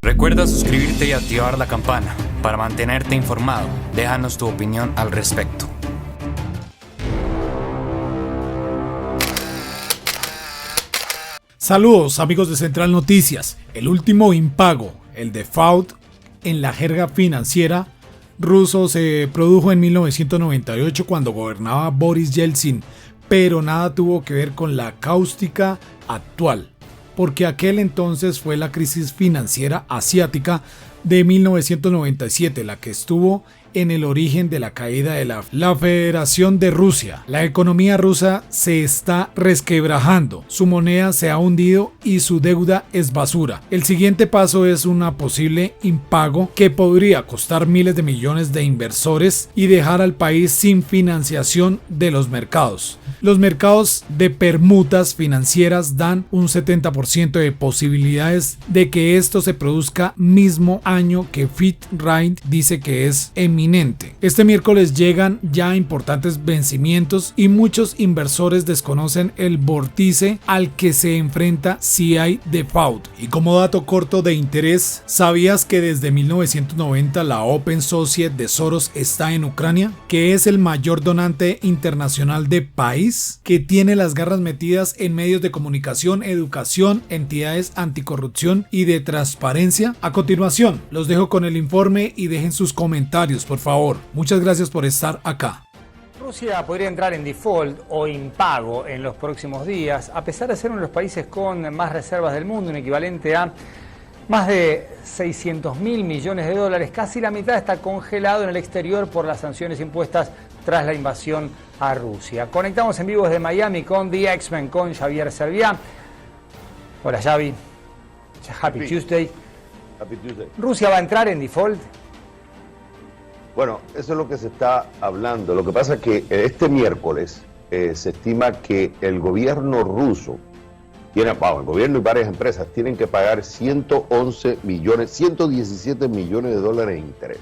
Recuerda suscribirte y activar la campana para mantenerte informado. Déjanos tu opinión al respecto. Saludos amigos de Central Noticias. El último impago, el default en la jerga financiera ruso, se produjo en 1998 cuando gobernaba Boris Yeltsin, pero nada tuvo que ver con la cáustica actual, porque aquel entonces fue la crisis financiera asiática de 1997 la que estuvo en el origen de la caída de la Federación de Rusia. La economía rusa se está resquebrajando, su moneda se ha hundido y su deuda es basura. El siguiente paso es una posible impago que podría costar miles de millones de inversores y dejar al país sin financiación de los mercados. Los mercados de permutas financieras dan un 70% de posibilidades de que esto se produzca mismo año que FitRate dice que es eminente. Este miércoles llegan ya importantes vencimientos y muchos inversores desconocen el vórtice al que se enfrenta si hay default. Y como dato corto de interés, ¿sabías que desde 1990 la Open Society de Soros está en Ucrania? Que es el mayor donante internacional de país, que tiene las garras metidas en medios de comunicación, educación, entidades anticorrupción y de transparencia. A continuación, los dejo con el informe y dejen sus comentarios, por favor. Muchas gracias por estar acá. Rusia podría entrar en default o impago en los próximos días, a pesar de ser uno de los países con más reservas del mundo, un equivalente a más de 600.000 millones de dólares. Casi la mitad está congelado en el exterior por las sanciones impuestas tras la invasión a Rusia. Conectamos en vivo desde Miami con The X-Men, con Javier Serviá. Hola Javi. Happy Tuesday. Happy Tuesday. ¿Rusia va a entrar en default? Bueno, eso es lo que se está hablando. Lo que pasa es que este miércoles se estima que el gobierno ruso el gobierno y varias empresas tienen que pagar 117 millones de dólares en interés.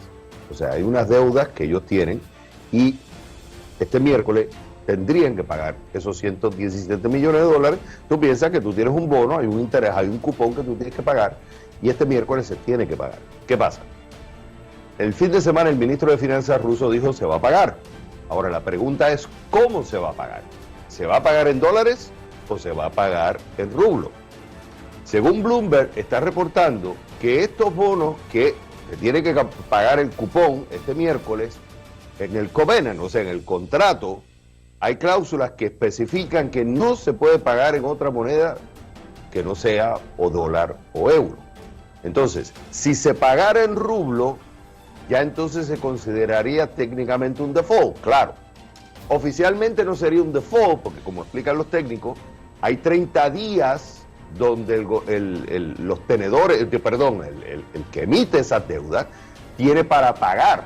O sea, hay unas deudas que ellos tienen y este miércoles tendrían que pagar esos 117 millones de dólares. Tú piensas que tú tienes un bono, hay un interés, hay un cupón que tú tienes que pagar y este miércoles se tiene que pagar. ¿Qué pasa? El fin de semana el ministro de Finanzas ruso dijo se va a pagar. Ahora la pregunta es ¿cómo se va a pagar? ¿Se va a pagar en dólares o se va a pagar en rublo? Según Bloomberg está reportando que estos bonos que tiene que pagar el cupón este miércoles, en el covenant, o sea en el contrato, hay cláusulas que especifican que no se puede pagar en otra moneda que no sea o dólar o euro. Entonces, si se pagara en rublo, ya entonces se consideraría técnicamente un default, claro. Oficialmente no sería un default, porque como explican los técnicos, hay 30 días donde el que emite esa deuda tiene para pagar.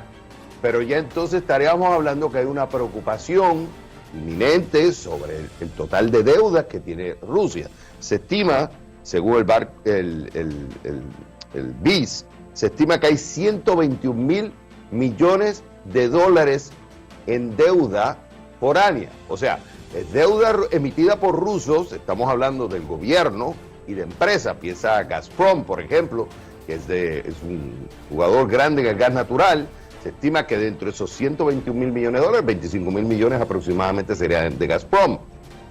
Pero ya entonces estaríamos hablando que hay una preocupación inminente sobre el total de deudas que tiene Rusia. Se estima, según el BIS, se estima que hay 121.000 millones de dólares en deuda foránea. O sea, es deuda emitida por rusos, estamos hablando del gobierno y de empresas. Piensa Gazprom, por ejemplo, que es un jugador grande en el gas natural. Se estima que dentro de esos 121.000 millones de dólares, 25.000 millones aproximadamente serían de Gazprom.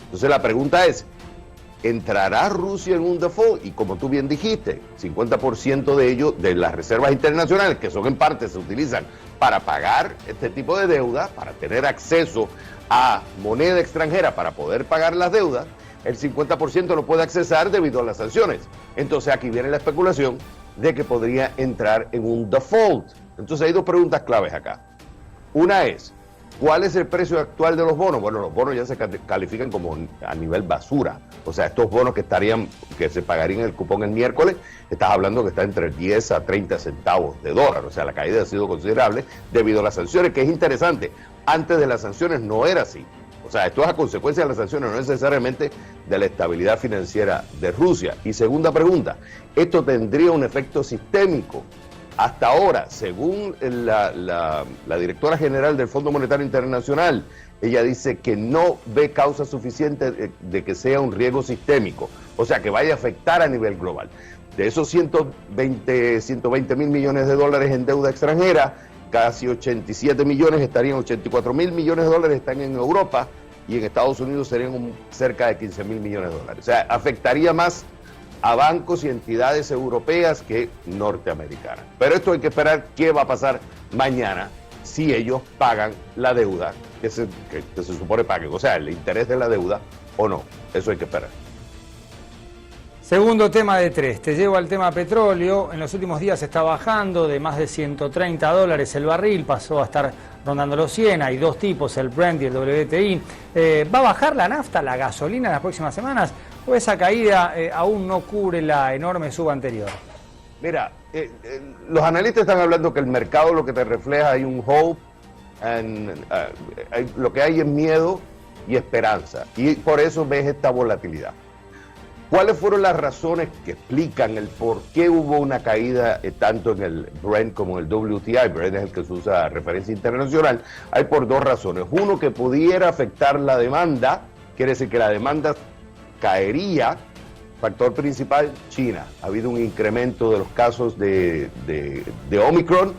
Entonces la pregunta es, ¿entrará Rusia en un default? Y como tú bien dijiste, 50% de ellos, de las reservas internacionales, que son en parte se utilizan para pagar este tipo de deuda, para tener acceso a moneda extranjera para poder pagar las deudas, el 50% no puede accesar debido a las sanciones. Entonces aquí viene la especulación de que podría entrar en un default. Entonces hay dos preguntas claves acá. Una es, ¿cuál es el precio actual de los bonos? Bueno, los bonos ya se califican como a nivel basura. O sea, estos bonos que se pagarían el cupón el miércoles, estás hablando que está entre 10 a 30 centavos de dólar. O sea, la caída ha sido considerable debido a las sanciones, que es interesante. Antes de las sanciones no era así. O sea, esto es a consecuencia de las sanciones, no necesariamente de la estabilidad financiera de Rusia. Y segunda pregunta, ¿esto tendría un efecto sistémico? Hasta ahora, según la directora general del Fondo Monetario Internacional, ella dice que no ve causa suficiente de que sea un riesgo sistémico, o sea, que vaya a afectar a nivel global. De esos 120 mil millones de dólares en deuda extranjera, casi 87 millones estarían, 84 mil millones de dólares están en Europa, y en Estados Unidos serían cerca de 15 mil millones de dólares. O sea, afectaría más a bancos y entidades europeas que norteamericanas. Pero esto hay que esperar qué va a pasar mañana si ellos pagan la deuda que se supone paguen, o sea, el interés de la deuda o no. Eso hay que esperar. Segundo tema de tres, te llevo al tema petróleo. En los últimos días está bajando de más de 130 dólares el barril, pasó a estar rondando los 100, hay dos tipos, el Brent y el WTI. ¿Va a bajar la nafta, la gasolina en las próximas semanas o esa caída aún no cubre la enorme suba anterior? Mira, los analistas están hablando que el mercado lo que te refleja hay un hope, lo que hay es miedo y esperanza, y por eso ves esta volatilidad. ¿Cuáles fueron las razones que explican el por qué hubo una caída tanto en el Brent como en el WTI? Brent es el que se usa a referencia internacional. Hay por dos razones. Uno, que pudiera afectar la demanda, quiere decir que la demanda caería. Factor principal, China. Ha habido un incremento de los casos de Omicron.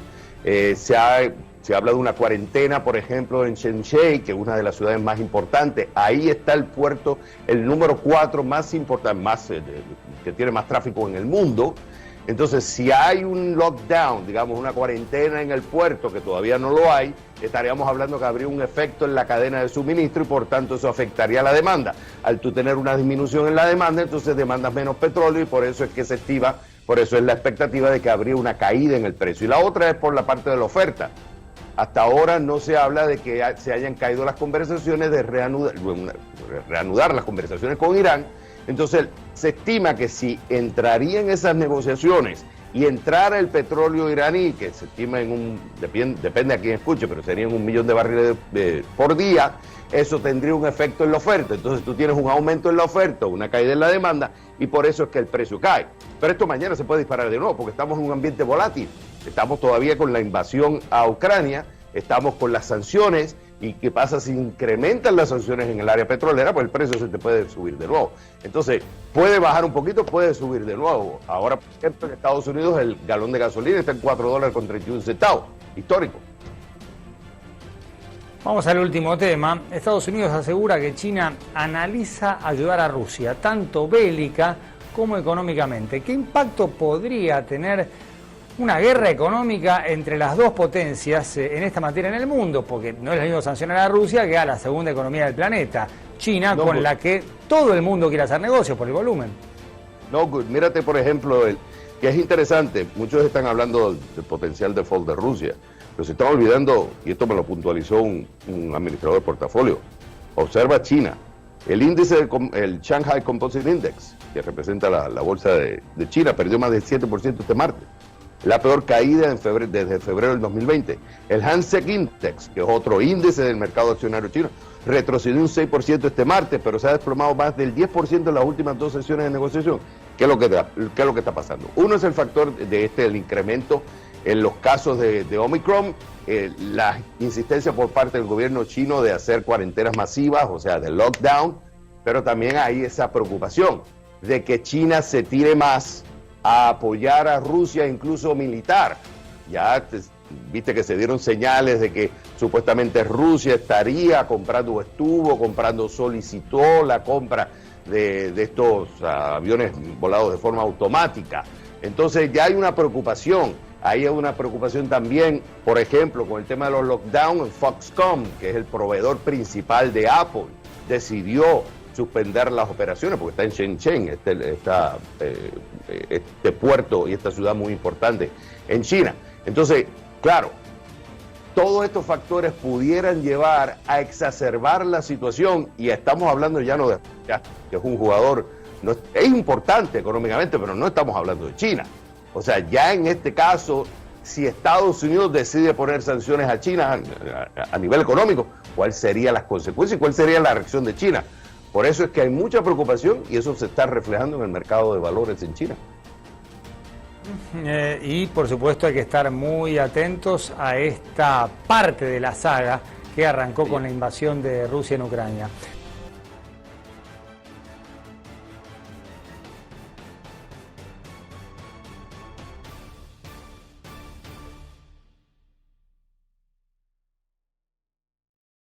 Se habla de una cuarentena, por ejemplo, en Shenzhen, que es una de las ciudades más importantes. Ahí está el puerto, el número 4 más importante, que tiene más tráfico en el mundo. Entonces, si hay un lockdown, digamos, una cuarentena en el puerto, que todavía no lo hay, estaríamos hablando que habría un efecto en la cadena de suministro y por tanto eso afectaría la demanda. Al tú tener una disminución en la demanda, entonces demandas menos petróleo y por eso es que se estima, por eso es la expectativa de que habría una caída en el precio. Y la otra es por la parte de la oferta. Hasta ahora no se habla de que se hayan caído las conversaciones de reanudar las conversaciones con Irán. Entonces se estima que si entrarían esas negociaciones y entrara el petróleo iraní, que se estima depende a quién escuche, pero serían 1 millón de barriles por día, eso tendría un efecto en la oferta. Entonces tú tienes un aumento en la oferta, una caída en la demanda, y por eso es que el precio cae. Pero esto mañana se puede disparar de nuevo, porque estamos en un ambiente volátil. Estamos todavía con la invasión a Ucrania, estamos con las sanciones, y qué pasa si incrementan las sanciones en el área petrolera, pues el precio se te puede subir de nuevo. Entonces, puede bajar un poquito, puede subir de nuevo. Ahora, por ejemplo, en Estados Unidos el galón de gasolina está en $4.31, histórico. Vamos al último tema. Estados Unidos asegura que China analiza ayudar a Rusia, tanto bélica como económicamente. ¿Qué impacto podría tener una guerra económica entre las dos potencias en esta materia en el mundo? Porque no es lo mismo sancionar a Rusia que a la segunda economía del planeta, China, con la que todo el mundo quiere hacer negocios por el volumen. No, mírate por ejemplo, que es interesante, muchos están hablando del potencial default de Rusia, pero se están olvidando, y esto me lo puntualizó un administrador de portafolio, observa China, el índice, el Shanghai Composite Index, que representa la bolsa de China, perdió más del 7% este martes. La peor caída desde febrero del 2020. El Hang Seng Index, que es otro índice del mercado accionario chino, retrocedió un 6% este martes, pero se ha desplomado más del 10% en las últimas 2 sesiones de negociación. ¿Qué es lo que está pasando? Uno es el factor del incremento en los casos de Omicron, la insistencia por parte del gobierno chino de hacer cuarentenas masivas, o sea, de lockdown, pero también hay esa preocupación de que China se tire más a apoyar a Rusia, incluso militar. Ya viste que se dieron señales de que supuestamente Rusia estaría comprando o estuvo comprando, solicitó la compra de estos aviones volados de forma automática. Entonces ya hay una preocupación. Hay una preocupación también, por ejemplo, con el tema de los lockdowns. Foxconn, que es el proveedor principal de Apple, decidió suspender las operaciones porque está en Shenzhen, este puerto y esta ciudad muy importante en China. Entonces, claro, todos estos factores pudieran llevar a exacerbar la situación, y estamos hablando ya no de que es un jugador, no, es importante económicamente, pero no estamos hablando de China. O sea, ya en este caso, si Estados Unidos decide poner sanciones a China a nivel económico, ¿cuáles serían las consecuencias y cuál sería la reacción de China? Por eso es que hay mucha preocupación y eso se está reflejando en el mercado de valores en China. Y por supuesto hay que estar muy atentos a esta parte de la saga que arrancó con la invasión de Rusia en Ucrania.